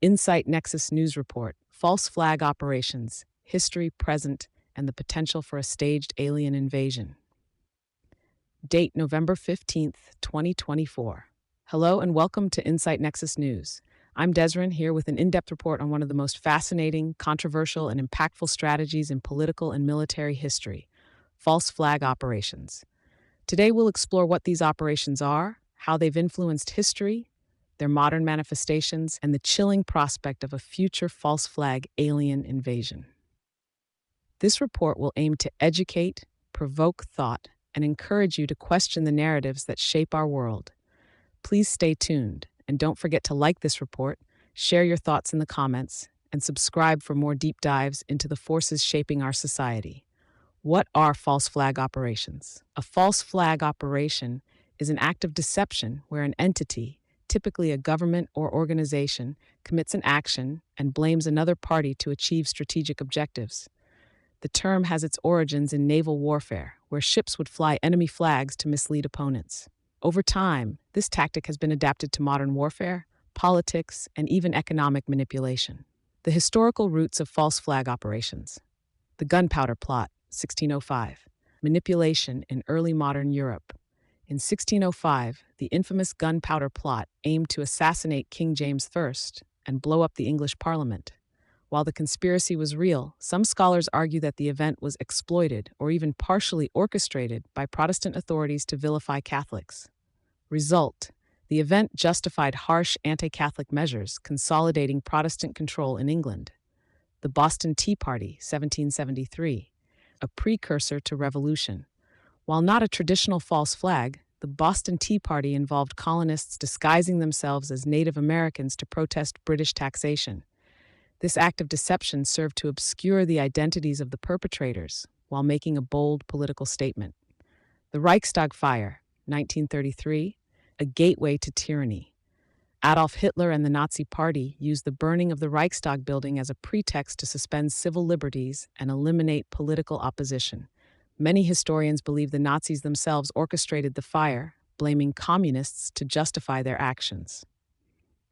Insight-Nexus-News report, false flag operations, history, present, and the potential for a staged alien invasion. Date November 15th, 2024. Hello and welcome to Insight-Nexus-News. I'm Desrin here with an in-depth report on one of the most fascinating, controversial, and impactful strategies in political and military history, false flag operations. Today we'll explore what these operations are, how they've influenced history, their modern manifestations, and the chilling prospect of a future false flag alien invasion. This report will aim to educate, provoke thought, and encourage you to question the narratives that shape our world. Please stay tuned, and don't forget to like this report, share your thoughts in the comments, and subscribe for more deep dives into the forces shaping our society. What are false flag operations? A false flag operation is an act of deception where an entity, typically a government or organization, commits an action and blames another party to achieve strategic objectives. The term has its origins in naval warfare, where ships would fly enemy flags to mislead opponents. Over time, this tactic has been adapted to modern warfare, politics, and even economic manipulation. The historical roots of false flag operations. The Gunpowder Plot, 1605. Manipulation in early modern Europe. In 1605, the infamous Gunpowder Plot aimed to assassinate King James I and blow up the English Parliament. While the conspiracy was real, some scholars argue that the event was exploited or even partially orchestrated by Protestant authorities to vilify Catholics. Result: the event justified harsh anti-Catholic measures, consolidating Protestant control in England. The Boston Tea Party, 1773, a precursor to revolution. While not a traditional false flag, the Boston Tea Party involved colonists disguising themselves as Native Americans to protest British taxation. This act of deception served to obscure the identities of the perpetrators while making a bold political statement. The Reichstag fire, 1933, a gateway to tyranny. Adolf Hitler and the Nazi Party used the burning of the Reichstag building as a pretext to suspend civil liberties and eliminate political opposition. Many historians believe the Nazis themselves orchestrated the fire, blaming communists to justify their actions.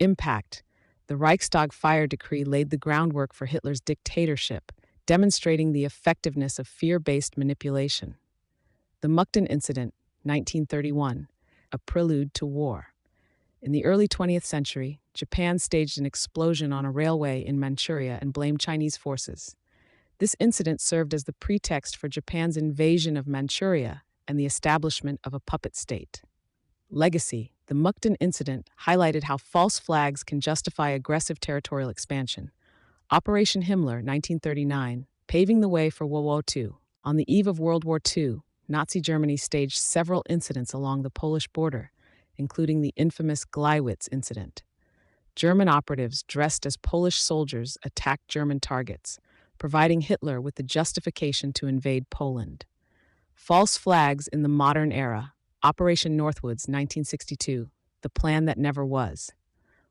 Impact: the Reichstag fire decree laid the groundwork for Hitler's dictatorship, demonstrating the effectiveness of fear-based manipulation. The Mukden Incident, 1931, a prelude to war. In the early 20th century, Japan staged an explosion on a railway in Manchuria and blamed Chinese forces. This incident served as the pretext for Japan's invasion of Manchuria and the establishment of a puppet state. Legacy: the Mukden incident highlighted how false flags can justify aggressive territorial expansion. Operation Himmler, 1939, paving the way for World War II. On the eve of World War II, Nazi Germany staged several incidents along the Polish border, including the infamous Gleiwitz incident. German operatives dressed as Polish soldiers attacked German targets, providing Hitler with the justification to invade Poland. False flags in the modern era. Operation Northwoods, 1962, the plan that never was.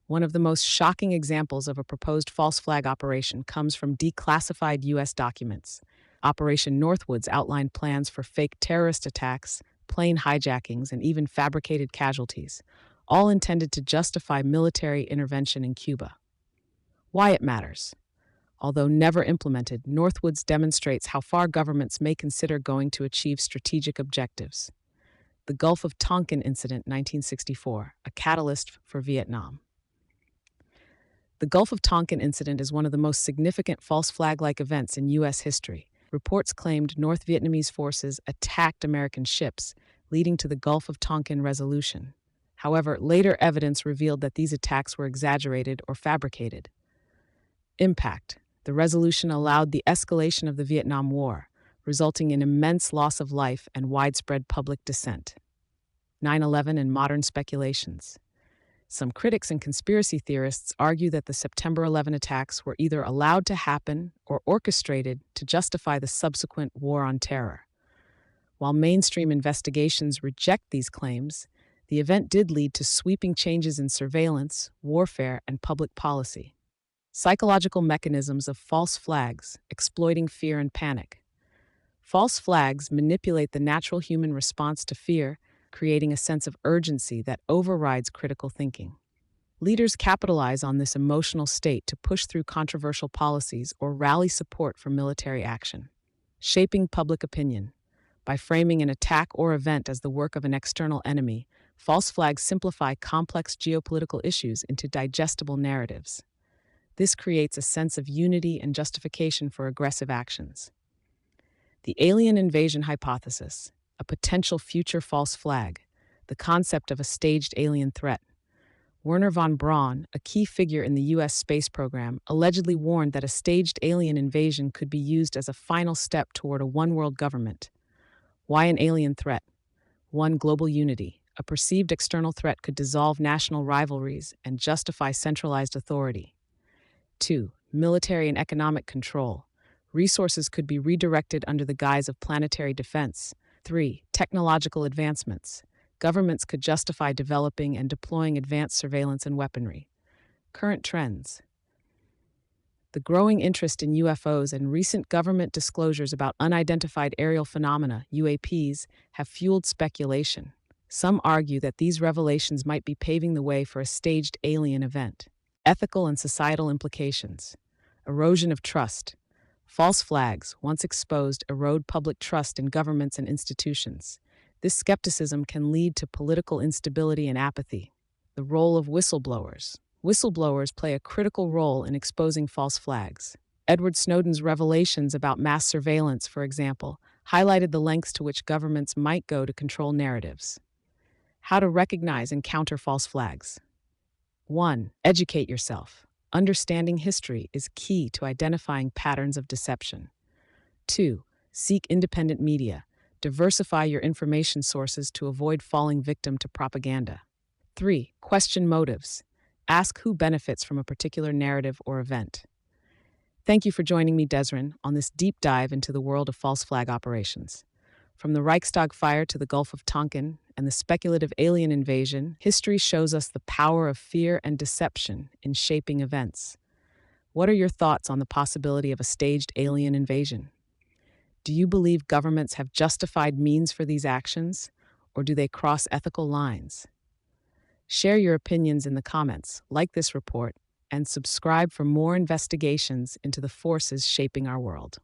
One of the most shocking examples of a proposed false flag operation comes from declassified U.S. documents. Operation Northwoods outlined plans for fake terrorist attacks, plane hijackings, and even fabricated casualties, all intended to justify military intervention in Cuba. Why it matters. Although never implemented, Northwoods demonstrates how far governments may consider going to achieve strategic objectives. The Gulf of Tonkin Incident, 1964, a catalyst for Vietnam. The Gulf of Tonkin Incident is one of the most significant false flag-like events in U.S. history. Reports claimed North Vietnamese forces attacked American ships, leading to the Gulf of Tonkin resolution. However, later evidence revealed that these attacks were exaggerated or fabricated. Impact: the resolution allowed the escalation of the Vietnam War, resulting in immense loss of life and widespread public dissent. 9/11 and modern speculations. Some critics and conspiracy theorists argue that the September 11 attacks were either allowed to happen or orchestrated to justify the subsequent war on terror. While mainstream investigations reject these claims, the event did lead to sweeping changes in surveillance, warfare, and public policy. Psychological mechanisms of false flags, exploiting fear and panic. False flags manipulate the natural human response to fear, creating a sense of urgency that overrides critical thinking. Leaders capitalize on this emotional state to push through controversial policies or rally support for military action. Shaping public opinion. By framing an attack or event as the work of an external enemy, false flags simplify complex geopolitical issues into digestible narratives. This creates a sense of unity and justification for aggressive actions. The alien invasion hypothesis, a potential future false flag, the concept of a staged alien threat. Wernher von Braun, a key figure in the U.S. space program, allegedly warned that a staged alien invasion could be used as a final step toward a one-world government. Why an alien threat? 1. Global unity. A perceived external threat could dissolve national rivalries and justify centralized authority. 2. Military and economic control. Resources could be redirected under the guise of planetary defense. 3. Technological advancements. Governments could justify developing and deploying advanced surveillance and weaponry. Current trends. The growing interest in UFOs and recent government disclosures about unidentified aerial phenomena, UAPs, have fueled speculation. Some argue that these revelations might be paving the way for a staged alien event. Ethical and societal implications. Erosion of trust. False flags, once exposed, erode public trust in governments and institutions. This skepticism can lead to political instability and apathy. The role of whistleblowers. Whistleblowers play a critical role in exposing false flags. Edward Snowden's revelations about mass surveillance, for example, highlighted the lengths to which governments might go to control narratives. How to recognize and counter false flags. 1. Educate yourself. Understanding history is key to identifying patterns of deception. 2. Seek independent media. Diversify your information sources to avoid falling victim to propaganda. 3. Question motives. Ask who benefits from a particular narrative or event. Thank you for joining me, Desrin, on this deep dive into the world of false flag operations. From the Reichstag fire to the Gulf of Tonkin and the speculative alien invasion, history shows us the power of fear and deception in shaping events. What are your thoughts on the possibility of a staged alien invasion? Do you believe governments have justified means for these actions, or do they cross ethical lines? Share your opinions in the comments, like this report, and subscribe for more investigations into the forces shaping our world.